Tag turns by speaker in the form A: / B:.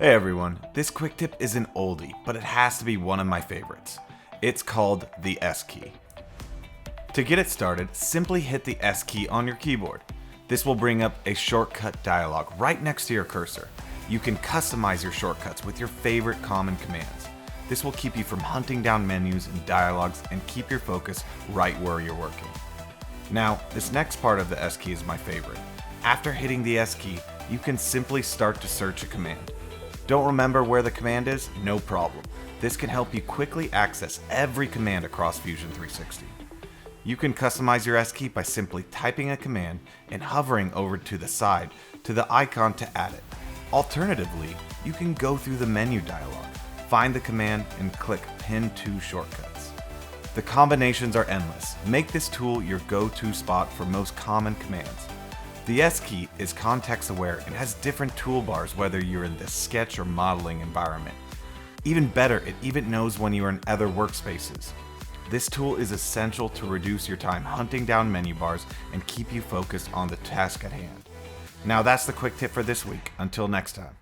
A: Hey everyone, this quick tip is an oldie, but it has to be one of my favorites. It's called the SKey. To get it started, simply hit the S key on your keyboard. This will bring up a shortcut dialog right next to your cursor. You can customize your shortcuts with your favorite common commands. This will keep you from hunting down menus and dialogues and keep your focus right where you're working. Now, this next part of the S key is my favorite. After hitting the S key, you can simply start to search a command. Don't remember where the command is? No problem. This can help you quickly access every command across Fusion 360. You can customize your S key by simply typing a command and hovering over to the side to the icon to add it. Alternatively, you can go through the menu dialog, find the command, and click Pin to Shortcuts. The combinations are endless. Make this tool your go-to spot for most common commands. The S key is context aware and has different toolbars whether you're in the sketch or modeling environment. Even better, it even knows when you are in other workspaces. This tool is essential to reduce your time hunting down menu bars and keep you focused on the task at hand. Now that's the quick tip for this week. Until next time.